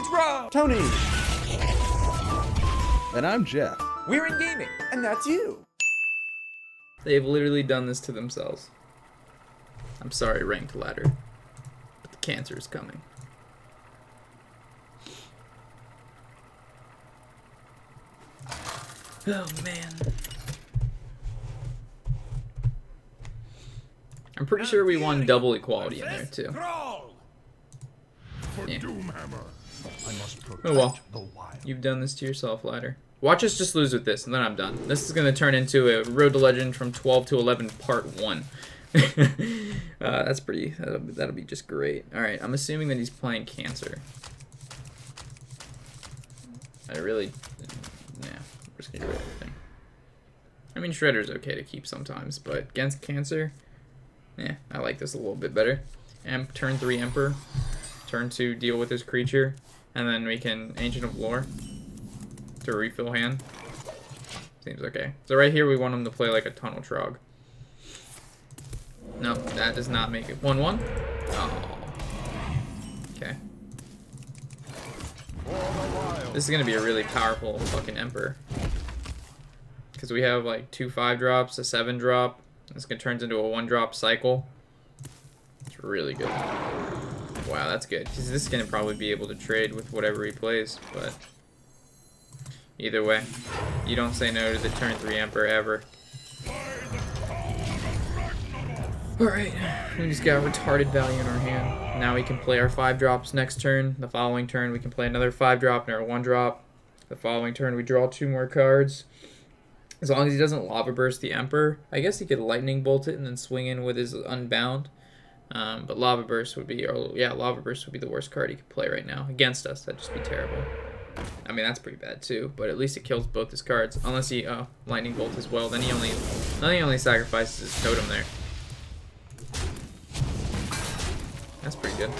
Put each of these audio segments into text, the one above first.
It's Rob! Tony! And I'm Jeff. We're in gaming. And that's you. They've literally done this to themselves. I'm sorry, ranked ladder, but the cancer is coming. Oh man. I'm pretty sure we won double equality in there too. Yeah. Oh well. You've done this to yourself, ladder. Watch us just lose with this, and then I'm done. This is going to turn into a Road to Legend from 12 to 11 part 1. That's pretty... That'll be just great. Alright, I'm assuming that he's playing Cancer. Nah, we're just going to get rid of everything. I mean, Shredder's okay to keep sometimes, but against Cancer, yeah, I like this a little bit better. Turn 3 Emperor. Turn 2 deal with his creature, and then we can Ancient of Lore to refill hand. Seems okay. So right here we want him to play like a Tunnel Trog. No, that does not make it. 1-1? Oh. Okay. This is gonna be a really powerful fucking Emperor. Because we have like 2 5-drops, a 7-drop. This turns into a 1-drop cycle. It's really good. Wow, that's good. Because this is gonna probably be able to trade with whatever he plays, but either way, you don't say no to the turn 3 Emperor ever. Alright, we just got retarded value in our hand. Now we can play our 5-drops next turn. The following turn we can play another 5-drop and our 1-drop. The following turn we draw 2 more cards. As long as he doesn't Lava Burst the Emperor. I guess he could Lightning Bolt it and then swing in with his Unbound. But Lava Burst would be, Lava Burst would be the worst card he could play right now. Against us, that'd just be terrible. I mean, that's pretty bad too, but at least it kills both his cards. Unless he Lightning Bolt as well, then he only sacrifices his totem there. That's pretty good.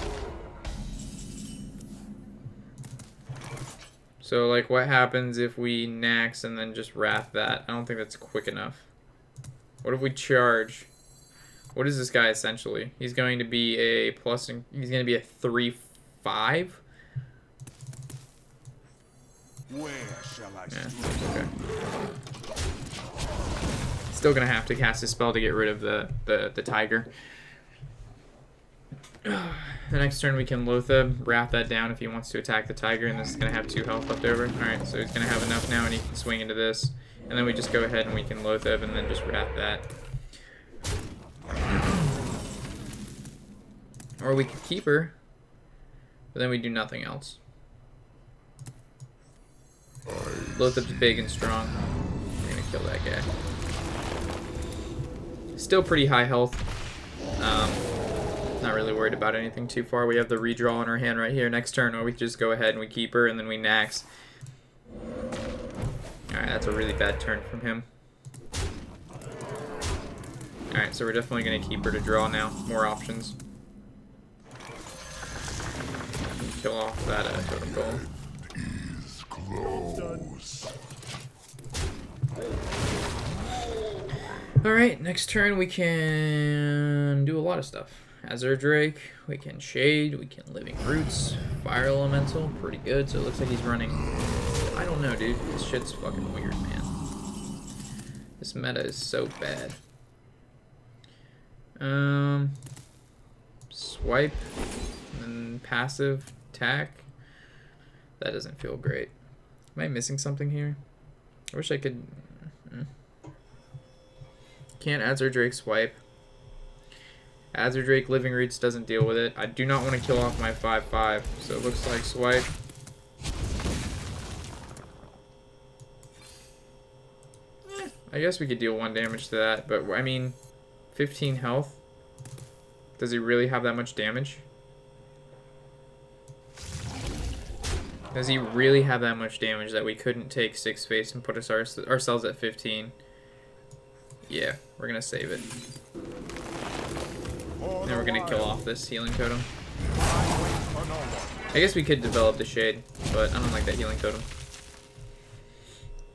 So, like, what happens if we Nax and then just Wrath that? I don't think that's quick enough. What if we charge? What is this guy essentially? He's going to be a plus. He's going to be a 3/5. Where shall I Okay. Still gonna have to cast a spell to get rid of the tiger. The next turn we can Lothab, wrap that down if he wants to attack the tiger, and this is gonna have 2 health left over. Alright, so he's gonna have enough now and he can swing into this. And then we just go ahead and we can Lothab and then just wrap that. Or we could keep her, but then we do nothing else. Lothab's big and strong. We're gonna kill that guy. Still pretty high health. Not really worried about anything too far. We have the redraw in our hand right here next turn, or we just go ahead and we keep her and then we Nax. Alright, that's a really bad turn from him. Alright, so we're definitely gonna keep her to draw now. More options. Kill off that totem goal. Alright, next turn we can do a lot of stuff. Azure Drake, we can Shade, we can Living Roots, Fire Elemental, pretty good. So it looks like he's running. I don't know, dude. This shit's fucking weird, man. This meta is so bad. Swipe, and then passive attack. That doesn't feel great. Am I missing something here? I wish I could. Can't Azure Drake swipe. Azure Drake Living Roots doesn't deal with it. I do not want to kill off my 5/5, so it looks like swipe. I guess we could deal 1 damage to that, but I mean, 15 health. Does he really have that much damage? Does he really have that much damage that we couldn't take 6 face and put ourselves at 15? Yeah, we're gonna save it. And then we're gonna kill off this healing totem. I guess we could develop the Shade, but I don't like that healing totem.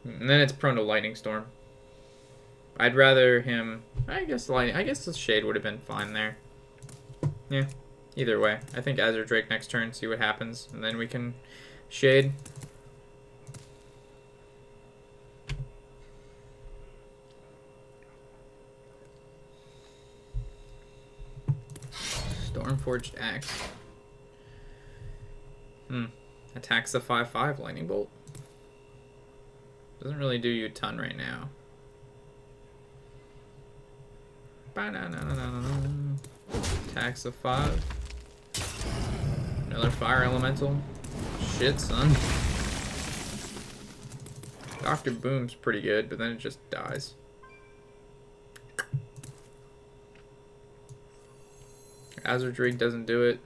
And then it's prone to Lightning Storm. I'd rather him. I guess the Shade would have been fine there. Yeah, Either way, I think Azure Drake next turn, see what happens, and then we can shade. Stormforged Axe. Attacks the 5/5 Lightning Bolt. Doesn't really do you a ton right now. Attacks the 5. Another Fire Elemental. Shit, son. Dr. Boom's pretty good, but then it just dies. Azure Drake doesn't do it.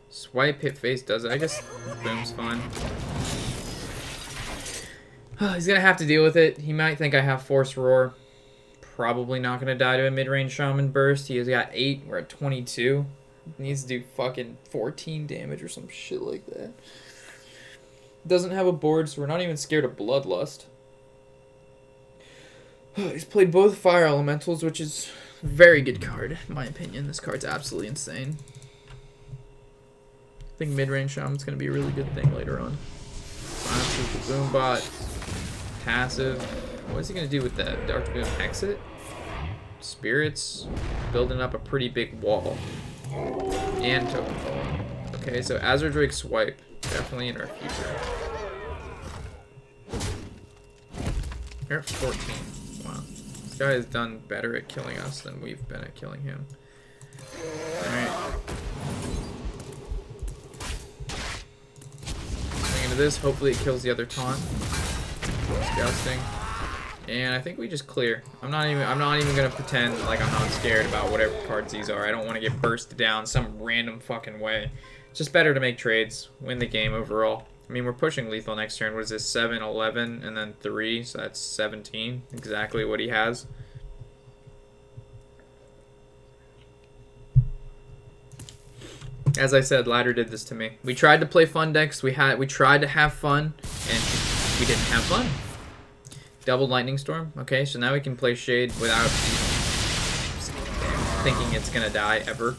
Swipe hit face does it. I guess Boom's fine. He's gonna have to deal with it. He might think I have Force Roar. Probably not gonna die to a mid-range Shaman Burst. He has got 8. We're at 22. He needs to do fucking 14 damage or some shit like that. Doesn't have a board, so we're not even scared of Bloodlust. He's played both Fire Elementals, which is a very good card, in my opinion. This card's absolutely insane. I think mid-range Shaman's going to be a really good thing later on. Silences the Boombot. Passive. What is he going to do with that? Dr. Boom exit? Spirits. Building up a pretty big wall. And token falling. Okay, so Azure Drake swipe. Definitely in our future. We're at 14. Wow. This guy has done better at killing us than we've been at killing him. Alright. Swing into this. Hopefully it kills the other taunt. Disgusting. And I think we just clear. I'm not even gonna pretend like I'm not scared about whatever cards these are. I don't want to get bursted down some random fucking way. It's just better to make trades, win the game overall. I mean, we're pushing lethal next turn. What is this? 7, 11, and then 3, so that's 17. Exactly what he has. As I said, Ladder did this to me. We tried to play fun decks. We tried to have fun, and we didn't have fun. Double Lightning Storm. Okay, so now we can play Shade without thinking it's gonna die ever.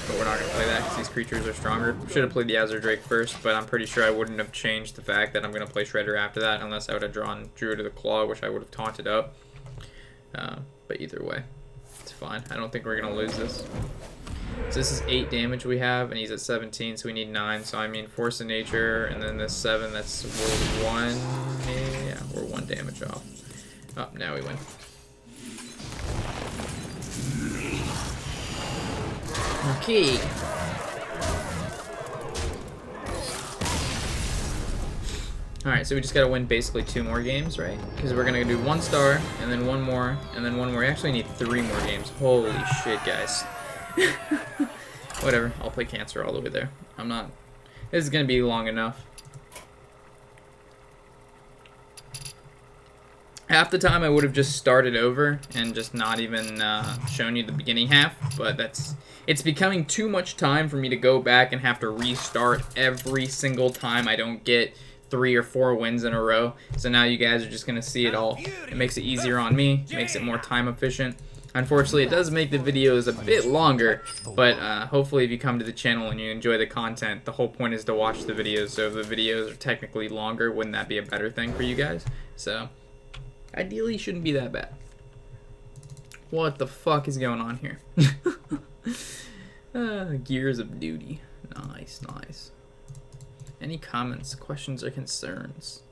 But we're not gonna play that because these creatures are stronger. Should have played the Azure Drake first, but I'm pretty sure I wouldn't have changed the fact that I'm gonna play Shredder after that, unless I would have drawn Druid of the Claw, which I would have taunted up. But either way, it's fine. I don't think we're gonna lose this. So this is 8 damage we have, and he's at 17, so we need 9. So I mean, Force of Nature, and then this 7. That's we're 1. Yeah, we're 1 damage off. Oh, now we win. Okay. Alright, so we just gotta win basically 2 more games, right? Because we're gonna do 1 star, and then 1 more, and then 1 more. We actually need 3 more games. Holy shit, guys. Whatever, I'll play Cancer all the way there. This is gonna be long enough. Half the time I would have just started over and just not even shown you the beginning half, but it's becoming too much time for me to go back and have to restart every single time I don't get 3 or 4 wins in a row. So now you guys are just gonna see it all. It makes it easier on me, makes it more time efficient. Unfortunately, it does make the videos a bit longer, but hopefully if you come to the channel and you enjoy the content, the whole point is to watch the videos. So if the videos are technically longer, wouldn't that be a better thing for you guys? So ideally, it shouldn't be that bad. What the fuck is going on here? Gears of Duty. Nice, nice. Any comments, questions, or concerns?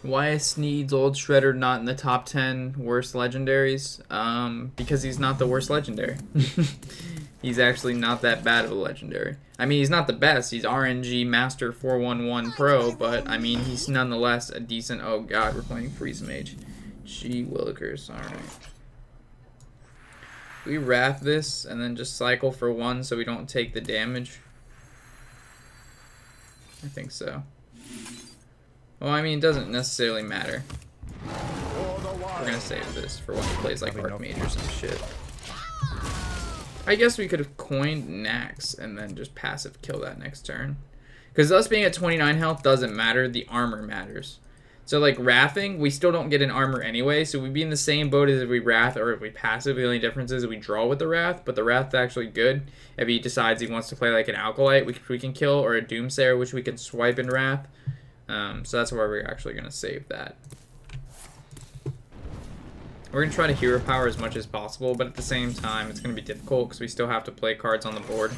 Why is Sneed's Old Shredder not in the top 10 worst legendaries? Because he's not the worst legendary. He's actually not that bad of a legendary. I mean, he's not the best. He's RNG Master 411 Pro, but I mean, he's nonetheless a decent... Oh god, we're playing Freeze Mage. Gee willikers, alright. We Wrath this and then just cycle for 1 so we don't take the damage. I think so. Well, I mean, it doesn't necessarily matter. We're gonna save this for when he plays like Archmage or some shit. I guess we could have coined Nax and then just passive kill that next turn. Because us being at 29 health doesn't matter, the armor matters. So like wrathing, we still don't get an armor anyway, so we'd be in the same boat as if we wrath or if we passive. The only difference is we draw with the wrath, but the wrath's actually good. If he decides he wants to play like an alkalite, which we can kill, or a doomsayer, which we can swipe in wrath. So that's why we're actually gonna save that. We're gonna try to hero power as much as possible, but at the same time, it's gonna be difficult because we still have to play cards on the board.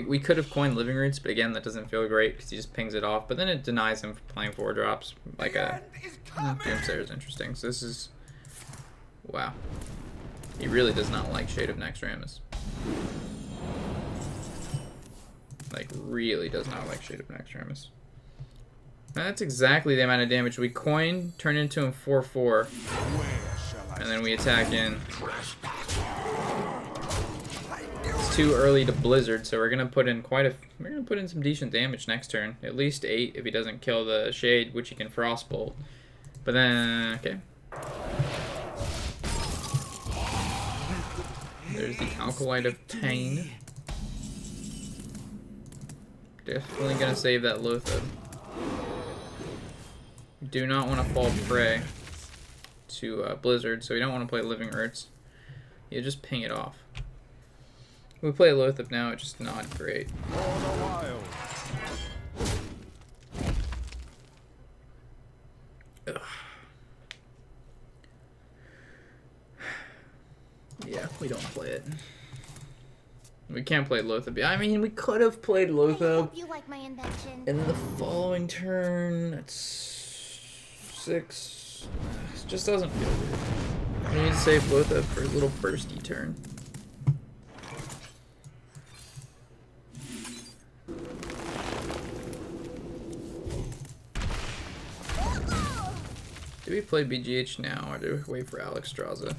We could have coined Living Roots, but again, that doesn't feel great because he just pings it off. But then it denies him from playing 4 drops. Like a Doomsayer is interesting. So this is... Wow. He really does not like Shade of Naxxramas. Like, really does not like Shade of Naxxramas. Now, that's exactly the amount of damage we coin, turn into him 4/4, and then we attack in. It's too early to Blizzard, so we're gonna put in some decent damage next turn. At least 8 if he doesn't kill the Shade, which he can Frostbolt. But then, okay. There's the Alkalite of Pain. Definitely gonna save that Lothar. Do not want to fall prey to Blizzard, so we don't want to play Living Roots. You just ping it off. We play Lothar now, it's just not great. Ugh. Yeah, we don't play it. We can't play Lothar. I mean, we could have played Lothar. You like my invention. And then the following turn, it's 6. It just doesn't feel good. We need to save Lothar for a little bursty turn. Do we play BGH now, or do we wait for Alex Straza?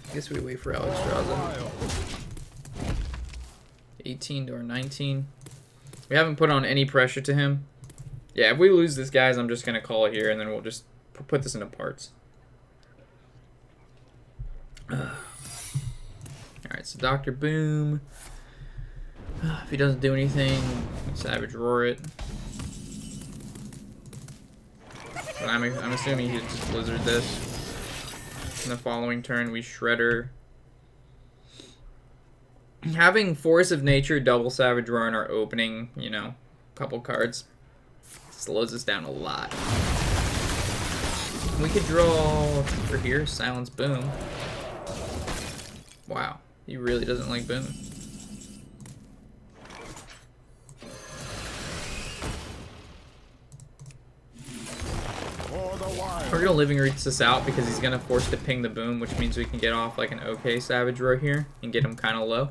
I guess we wait for Alex Straza. 18 or 19. We haven't put on any pressure to him. Yeah, if we lose this, guys, I'm just going to call it here, and then we'll just put this into parts. Alright, so Dr. Boom. If he doesn't do anything, Savage Roar it. But I'm assuming he just Blizzard this. In the following turn, we Shredder. Having Force of Nature, double Savage Roar in our opening, you know, couple cards, slows us down a lot. We could draw for here, Silence Boom. Wow, he really doesn't like Boom. We're gonna Living Roots this out because he's gonna force to ping the Boom, which means we can get off like an okay Savage Roar here and get him kind of low.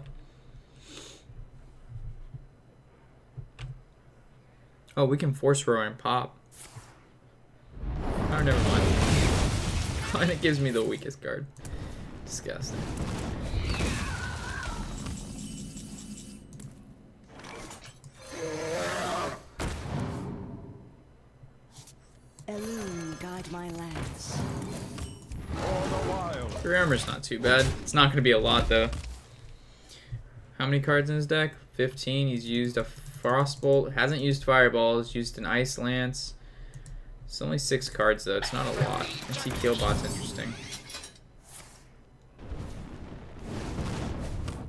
Oh, we can Force Roar and pop. Oh, never mind. And it gives me the weakest card. Disgusting. Guide my lance. 3 armor's not too bad. It's not going to be a lot, though. How many cards in his deck? 15. He's used a Frostbolt. Hasn't used Fireball. He's used an Ice Lance. It's only 6 cards, though. It's not a lot. NT Killbot's interesting.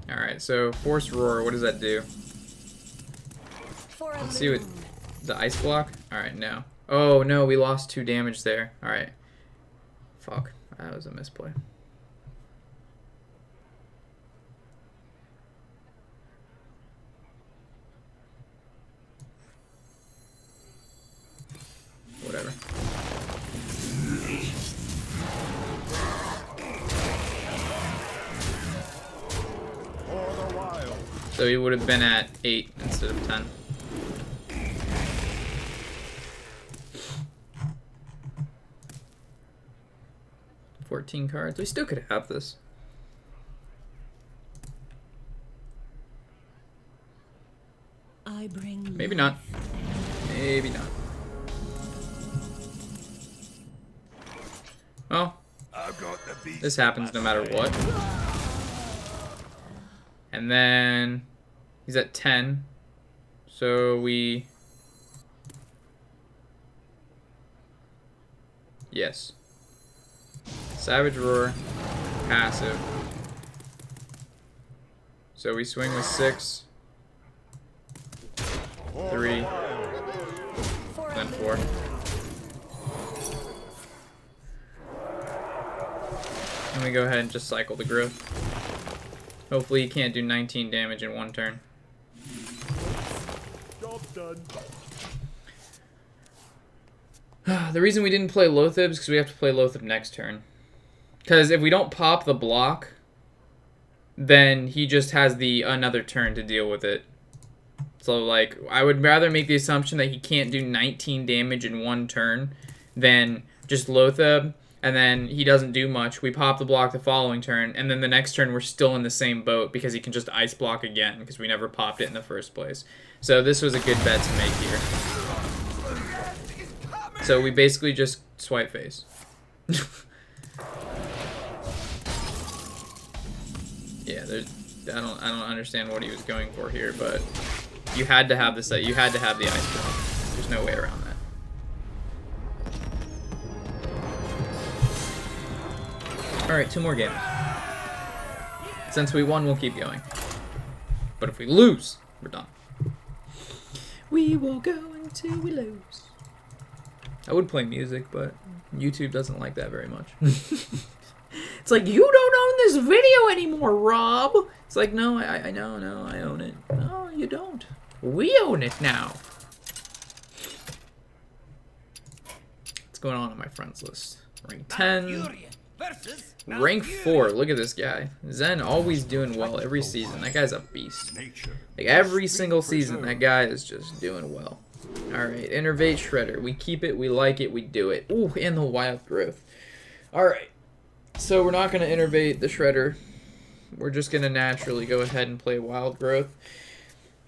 Alright, so Force Roar. What does that do? Let's see what... The Ice Block? Alright, no. Oh, no, we lost 2 damage there. Alright. Fuck. That was a misplay. Whatever. So he would have been at 8 instead of 10. Cards. We still could have this. I bring Maybe not. Maybe not. Well, this happens no matter what. And then he's at 10. So we Yes. Savage Roar. Passive. So we swing with 6. 3. Then 4. And we go ahead and just cycle the growth. Hopefully he can't do 19 damage in one turn. Job done. The reason we didn't play Loatheb is because we have to play Loatheb next turn. Because if we don't pop the block, then he just has another turn to deal with it. So, like, I would rather make the assumption that he can't do 19 damage in one turn than just Loatheb, and then he doesn't do much. We pop the block the following turn, and then the next turn we're still in the same boat because he can just ice block again because we never popped it in the first place. So this was a good bet to make here. So we basically just swipe face. Yeah, I don't understand what he was going for here, but you had to have this. You had to have the ice block. There's no way around that. All right, 2 more games. Since we won, we'll keep going. But if we lose, we're done. We will go until we lose. I would play music, but YouTube doesn't like that very much. It's like, you don't own this video anymore, Rob. It's like, no, I know, no, I own it. No, you don't. We own it now. What's going on my friends list? Rank 10. Rank 4. Look at this guy. Zen always doing well every season. That guy's a beast. Like, every single season, that guy is just doing well. Alright, Innervate Shredder. We keep it, we like it, we do it. Ooh, and the Wild Growth. Alright. So we're not going to Innervate the Shredder. We're just going to naturally go ahead and play Wild Growth.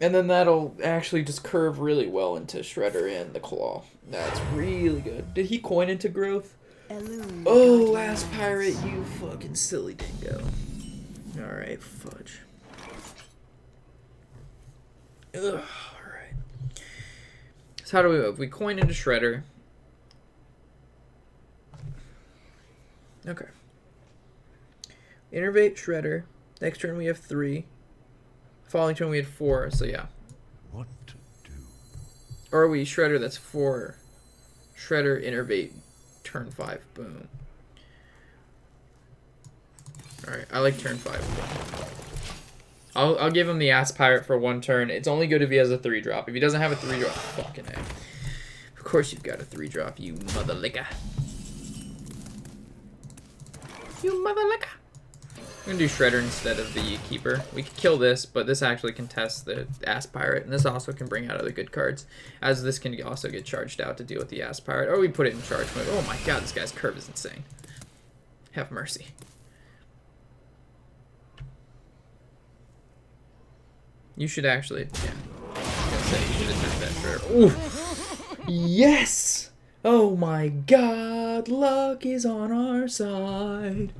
And then that'll actually just curve really well into Shredder and the Claw. That's really good. Did he coin into Growth? Oh, Last Pirate, you fucking silly dingo. Alright, fudge. Ugh, alright. So how do we move? We coin into Shredder. Okay. Innervate Shredder. Next turn we have 3. Following turn we had 4, so yeah. What to do? Or we Shredder, that's 4. Shredder, Innervate, turn 5. Boom. Alright, I like turn 5. I'll give him the Ass Pirate for 1 turn. It's only good if he has a 3-drop. If he doesn't have a 3-drop, fucking A. Of course you've got a 3-drop, you mother licker. You mother licker. I'm gonna do Shredder instead of the Keeper. We could kill this, but this actually contests the Ass Pirate, and this also can bring out other good cards, as this can also get charged out to deal with the Ass Pirate, or we put it in charge mode. Oh my god, this guy's curve is insane. Have mercy. You should actually, yeah. I was gonna say, you should have turned that Shredder. Ooh! Yes! Oh my god, luck is on our side.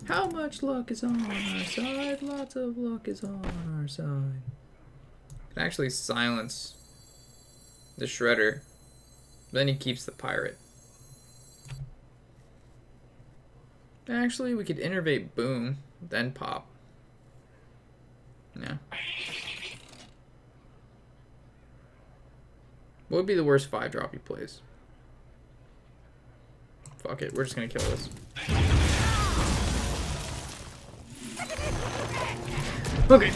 How much luck is on our side? Lots of luck is on our side. Can actually silence the Shredder. Then he keeps the Pirate. Actually, we could Innervate Boom, then pop. Yeah. What would be the worst 5-drop he plays? Fuck it, we're just gonna kill this. Okay.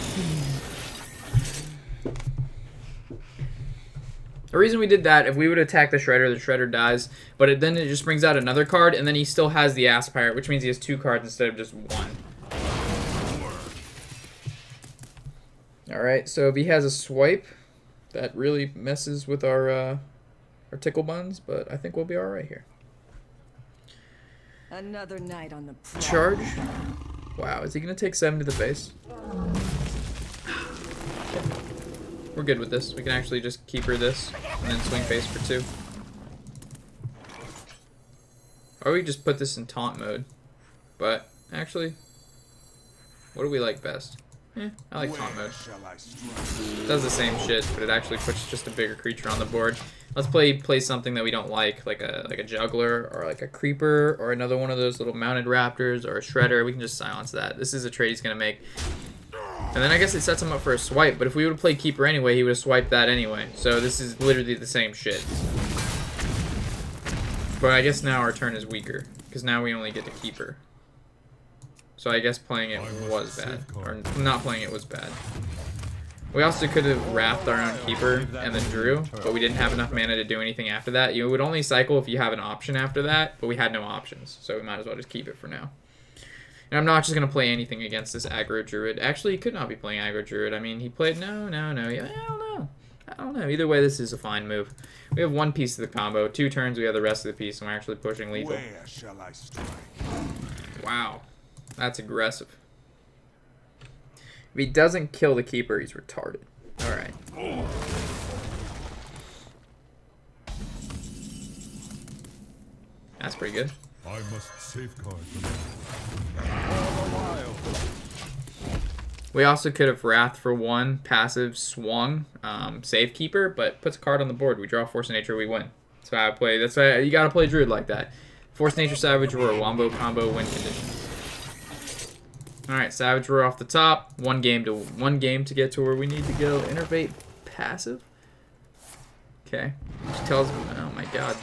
The reason we did that, if we would attack the Shredder dies, but then it just brings out another card, and then he still has the Ass Pirate, which means he has 2 cards instead of just 1. Alright, so if he has a swipe, that really messes with our tickle buns, but I think we'll be alright here. Another night on the prowl. Charge. Wow, is he going to take 7 to the face? We're good with this. We can actually just keeper this and then swing face for 2. Or we just put this in taunt mode. But actually, what do we like best? I like taunt mode. Shall I strike? It does the same shit, but it actually puts just a bigger creature on the board. Let's play something that we don't like a juggler or like a creeper or another one of those little mounted raptors or a shredder. We can just silence that. This is a trade he's gonna make. And then I guess it sets him up for a swipe, but if we would have played keeper anyway, he would have swiped that anyway. So this is literally the same shit. But I guess now our turn is weaker, because now we only get to keeper. So I guess playing it was bad, or not playing it was bad. We also could have wrathed our own keeper and then drew, but we didn't have enough mana to do anything after that. You would only cycle if you have an option after that, but we had no options, so we might as well just keep it for now. And I'm not just going to play anything against this aggro druid. Actually, he could not be playing aggro druid. I mean, he played... No. Yeah, I don't know. Either way, this is a fine move. We have one piece of the combo. 2 turns, we have the rest of the piece, and we're actually pushing lethal. Where shall I strike? Wow. That's aggressive. If he doesn't kill the keeper, he's retarded. Alright. That's pretty good. I must safeguard them. We also could have Wrath for 1, passive, swung, save keeper, but puts a card on the board. We draw Force of Nature, we win. That's how I play. That's how you gotta play Druid like that. Force Nature, Savage Roar, Wombo combo, win condition. Alright, Savage Roar off the top. One game to get to where we need to go. Innervate passive. Okay. Which tells me, oh my god.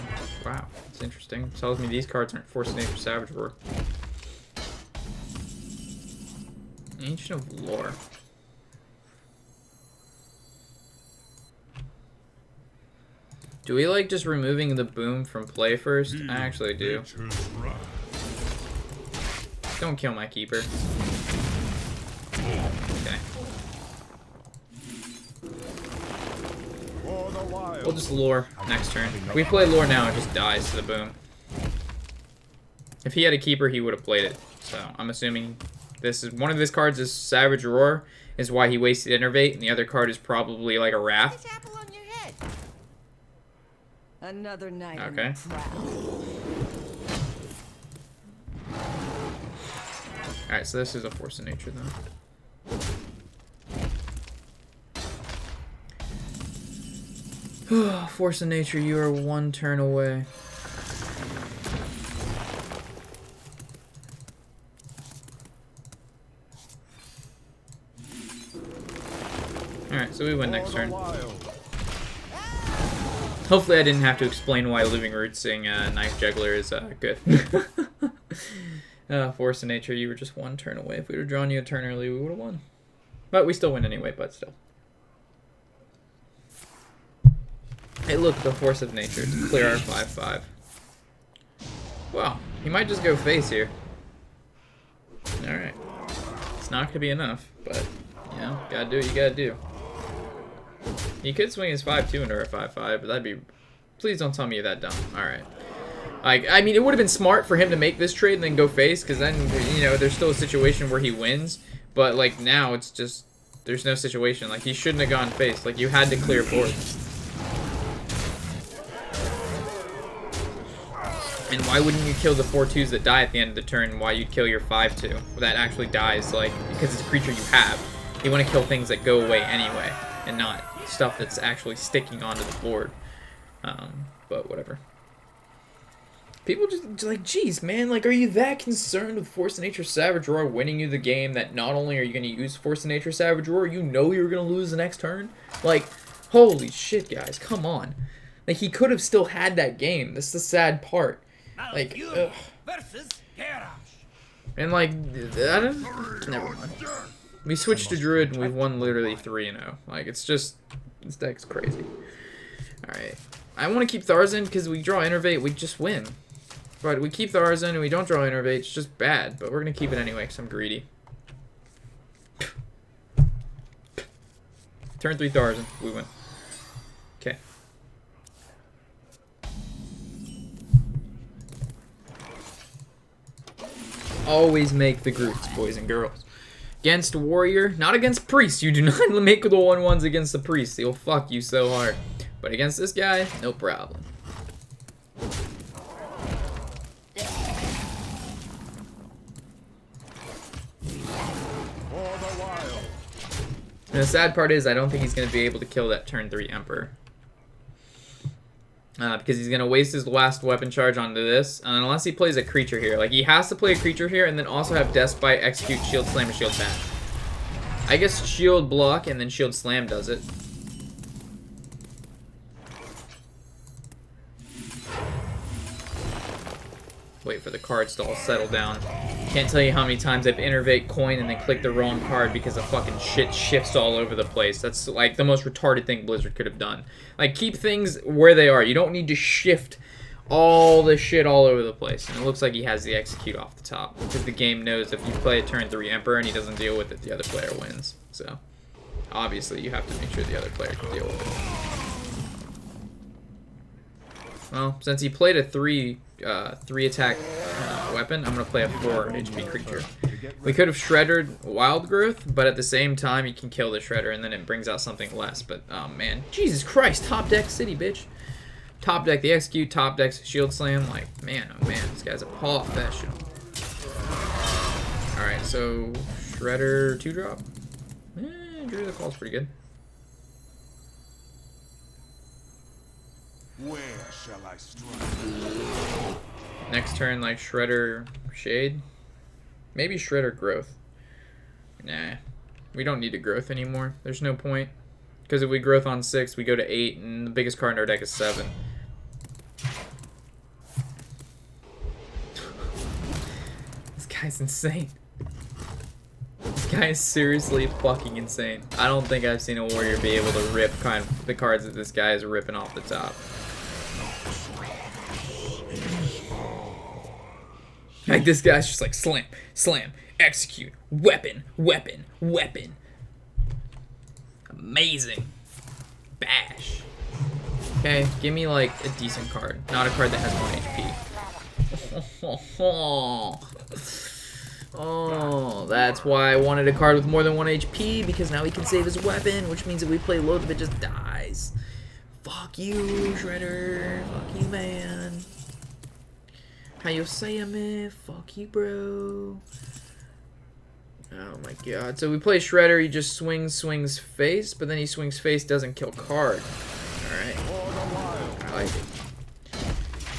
Wow, that's interesting. It tells me these cards aren't Force of Nature, Savage Roar. Ancient of Lore. Do we like just removing the boom from play first? I actually do. Don't kill my keeper. Okay. We'll just lore next turn. If we play lore now, it just dies to the boom. If he had a keeper, he would have played it. So I'm assuming this is one of his cards is Savage Roar, is why he wasted Innervate, and the other card is probably like a Wrath. Apple on your head. Another night. Okay. Alright, so this is a Force of Nature then. Force of Nature, you are 1 turn away. Alright, so we win next turn. Hopefully I didn't have to explain why Living Rootsing Knife Juggler is good. Force of Nature, you were just 1 turn away. If we would have drawn you a turn early, we would have won. But we still win anyway, but still. Hey look, the Force of Nature to clear our 5/5. Wow, he might just go face here. Alright. It's not going to be enough, but, you know, gotta do what you gotta do. He could swing his 5/2 into our 5/5, but that'd be... Please don't tell me you're that dumb. Alright. Like, I mean, it would have been smart for him to make this trade and then go face, because then, you know, there's still a situation where he wins. But, like, now it's just... There's no situation. Like, he shouldn't have gone face. Like, you had to clear board. And why wouldn't you kill the 4/2s that die at the end of the turn? Why you'd kill your 5/2 that actually dies, like, because it's a creature you have. You want to kill things that go away anyway, and not stuff that's actually sticking onto the board. But whatever. People just like, geez, man, like, are you that concerned with Force of Nature Savage Roar winning you the game that not only are you going to use Force of Nature Savage Roar, you know you're going to lose the next turn? Like, holy shit, guys, come on. Like, he could have still had that game. This is the sad part. Like, ugh. And like, I don't, never mind. We switched to Druid and we've won literally 3-0. Like, it's just, this deck's crazy. Alright. I want to keep Tharzan because we draw Innervate, we just win. But we keep Tharzan and we don't draw Innervate, it's just bad. But we're going to keep it anyway because I'm greedy. Turn 3 Tharzan, we win. Okay. Always make the Groots, boys and girls. Against Warrior, not against Priest. You do not make the 1/1s against the Priest. He'll fuck you so hard. But against this guy, no problem. And the sad part is I don't think he's going to be able to kill that turn 3 Emperor. Because he's going to waste his last weapon charge onto this. Unless he plays a creature here. Like, he has to play a creature here and then also have Death Bite, Execute, Shield Slam, or Shield Bash. I guess Shield Block and then Shield Slam does it. Wait for the cards to all settle down. Can't tell you how many times I've innervate coin and then click the wrong card because the fucking shit shifts all over the place. That's like the most retarded thing Blizzard could have done. Like, keep things where they are. You don't need to shift all the shit all over the place. And it looks like he has the execute off the top because the game knows if you play a turn 3 Emperor and he doesn't deal with it, the other player wins. So obviously you have to make sure the other player can deal with it. Well, since he played a 3 attack weapon, I'm going to play a 4 HP creature. We could have Shreddered Wild Growth, but at the same time, you can kill the Shredder, and then it brings out something less. But, oh, man. Jesus Christ. Top deck City, bitch. Top deck the Execute, top deck Shield Slam. Like, man, oh, man. This guy's a professional. Alright, so Shredder 2-drop. Drew the Call's pretty good. Where shall I strike? Next turn, like Shredder Shade. Maybe Shredder Growth. Nah. We don't need a Growth anymore. There's no point. Because if we Growth on 6, we go to 8, and the biggest card in our deck is 7. This guy's insane. This guy is seriously fucking insane. I don't think I've seen a warrior be able to rip kind of the cards that this guy is ripping off the top. Like, this guy's just like slam, slam, execute, weapon, weapon, weapon. Amazing. Bash. Okay, give me like a decent card. Not a card that has 1 HP. Oh, that's why I wanted a card with more than 1 HP, because now he can save his weapon, which means if we play low, it just dies. Fuck you, Shredder. Fuck you, man. How you say me? Fuck you, bro. Oh my god. So we play Shredder, he just swings face, but then he swings face, doesn't kill card. Alright. I like it.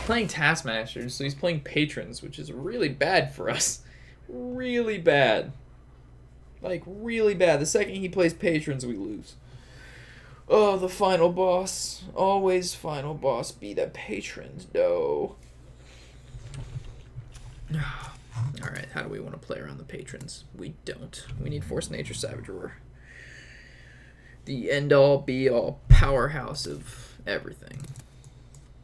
Playing Taskmasters, so he's playing Patrons, which is really bad for us. Really bad. Like, really bad. The second he plays Patrons, we lose. Oh, the final boss. Always final boss be the Patrons, no. Alright, how do we want to play around the Patrons? We don't. We need Force Nature Savage Roar. The end-all, be-all powerhouse of everything.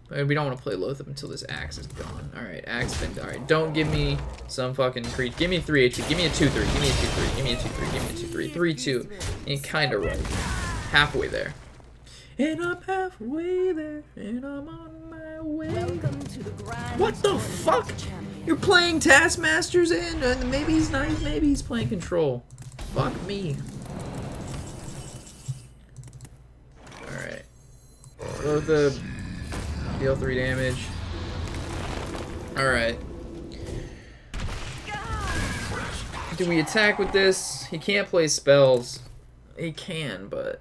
We don't want to play Loatheb until this axe is gone. Alright, axe thing. Alright, don't give me some fucking creature. Give me 3 HP. Give me a 2-3. Give me a 2-3. Give me a 2-3. Give me a 2-3. 3-2. And kinda right. Halfway there. And I'm halfway there. And I'm on my way. What the fuck? You're playing Taskmasters and maybe he's not. Maybe he's playing Control. Fuck me. Alright. Loatheb. Deal 3 damage. Alright. Do we attack with this? He can't play spells. He can, but...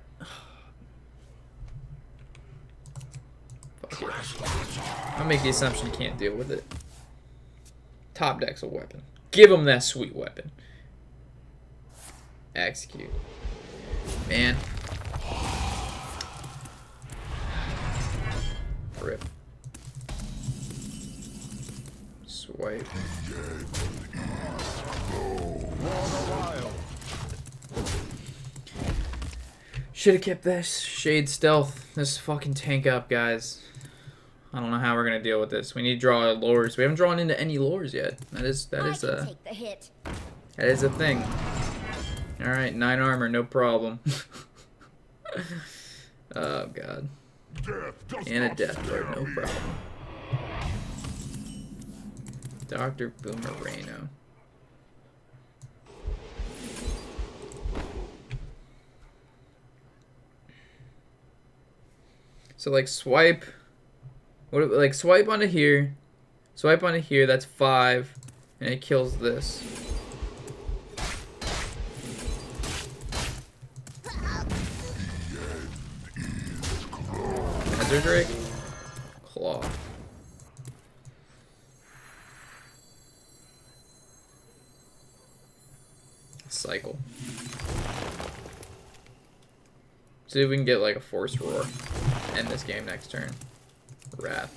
Fuck it. I'll make the assumption he can't deal with it. Top deck's a weapon. Give him that sweet weapon. Execute. Man. Rip. Swipe. Should have kept that Shade Stealth. This fucking tank up, guys. I don't know how we're gonna deal with this. We need to draw lures. We haven't drawn into any lures yet. That is a thing. All right, 9 armor, no problem. Oh god. And a death lord, no problem. Dr. Boomerano. So like swipe. What, like swipe onto here, swipe onto here, that's 5, and it kills this. Azure Drake. Claw. Cycle. See if we can get like a Force Roar. End this game next turn. Wrath.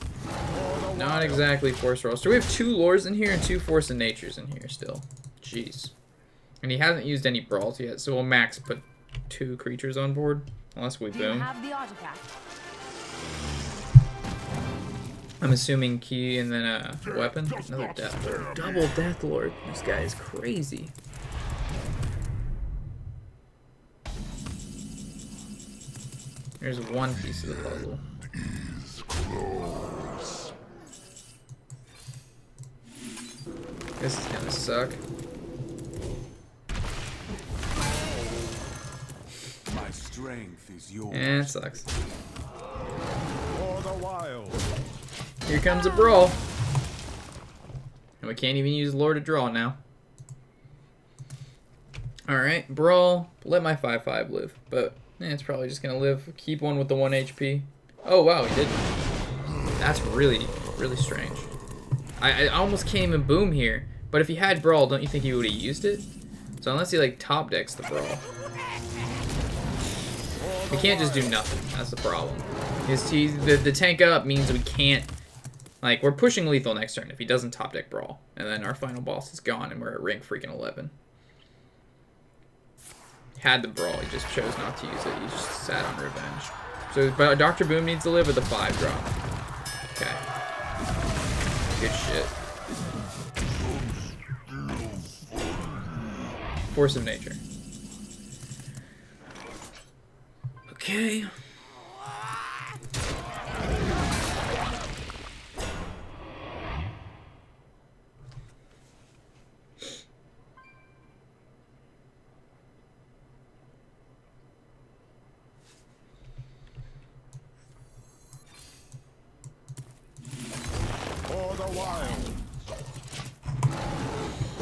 Not exactly Force Roar. So we have 2 Lures in here and 2 Force of Natures in here still. Jeez. And he hasn't used any Brawls yet, so we'll max put 2 creatures on board. Unless we boom. Have the artifact. I'm assuming key and then a weapon. Another Death Lord. Double Death Lord. This guy is crazy. There's one piece of the puzzle. This is gonna suck. My strength is yours. And it sucks. For the wild. Here comes a Brawl. And we can't even use Lore to draw now. Alright, Brawl. Let my 5/5 live. But it's probably just gonna live. Keep one with the 1 HP. Oh wow, he did. That's really, really strange. I almost came and boom here. But if he had Brawl, don't you think he would have used it? So unless he like top decks the Brawl. We can't just do nothing. That's the problem. The tank up means we can't. Like, we're pushing lethal next turn if he doesn't top deck Brawl. And then our final boss is gone and we're at rank freaking 11. Had the Brawl, he just chose not to use it. He just sat on revenge. So but Dr. Boom needs to live with a 5-drop. Okay. Good shit. Force of Nature. Okay.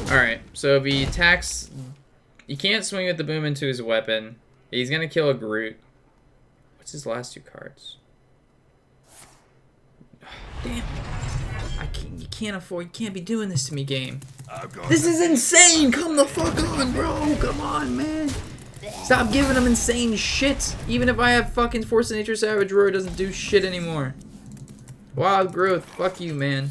Alright, so if he attacks, you can't swing with the boom into his weapon. He's gonna kill a Groot. What's his last 2 cards? Damn. You can't be doing this to me, game. This is insane! Come the fuck on, bro! Come on, man! Stop giving him insane shit! Even if I have fucking Force of Nature Savage Roar, it doesn't do shit anymore. Wild Growth, fuck you, man.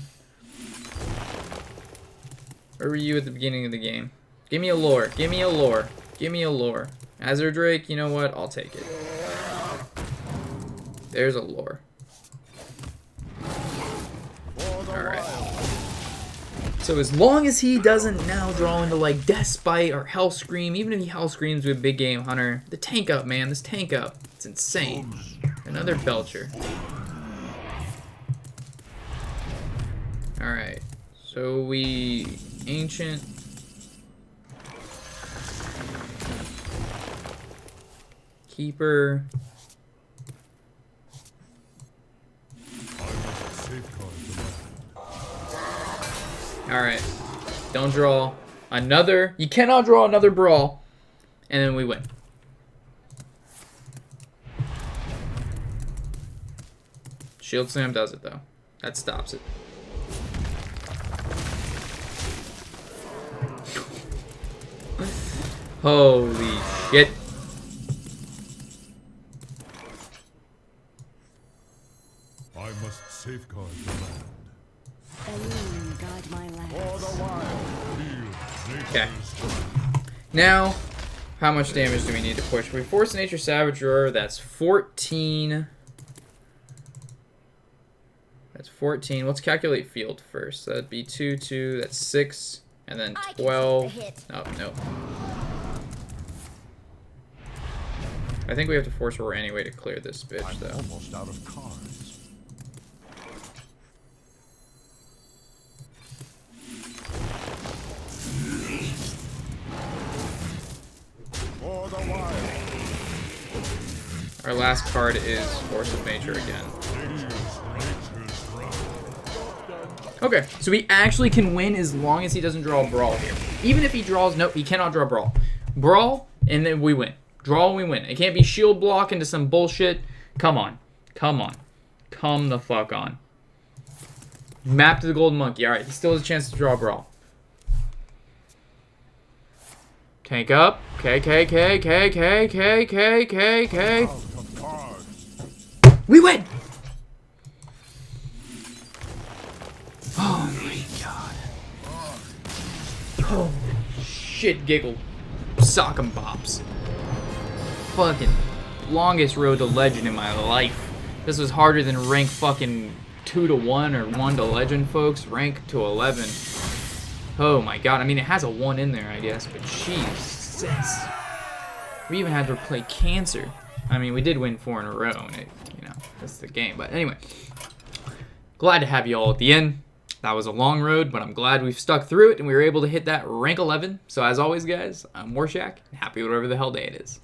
Where were you at the beginning of the game? Give me a Lore. Give me a Lore. Give me a Lore. Azure Drake, you know what? I'll take it. There's a Lore. Alright. So as long as he doesn't now draw into like Death Spite or Hell Scream, even if he Hell Screams with Big Game Hunter, the tank up, man. This tank up. It's insane. Another Belcher. Alright. So we... Ancient. Keeper. Alright. Don't draw another. You cannot draw another Brawl. And then we win. Shield Slam does it though. That stops it. Holy shit. I must safeguard the land. Alone guide my lands. For the wild. Okay. Now, how much damage do we need to push? We Force Nature Savage Roar, that's 14. That's 14. Let's calculate field first. That'd be 2, 2, that's 6. And then 12. Oh, no. I think we have to Force Roar anyway to clear this bitch, though. Almost out of cards. For the wild. Our last card is Force of Nature again. Okay, so he actually can win as long as he doesn't draw a Brawl here. Even if he draws, nope, he cannot draw Brawl. Brawl, and then we win. Draw and we win. It can't be shield block into some bullshit. Come on. Come on. Come the fuck on. Map to the golden monkey. Alright, he still has a chance to draw a brawl. Tank up. K. We win! Oh my god. Oh shit, giggle. Sock 'em bops. Fucking longest road to legend in my life. This was harder than rank fucking 2 to 1 or 1 to legend, folks. Rank to 11. Oh my god. I mean, it has a 1 in there, I guess, but Jesus. We even had to play Cancer. I mean, we did win 4 in a row, and it, you know, that's the game. But anyway, glad to have you all at the end. That was a long road, but I'm glad we've stuck through it, and we were able to hit that rank 11. So as always, guys, I'm Warshack, and happy whatever the hell day it is.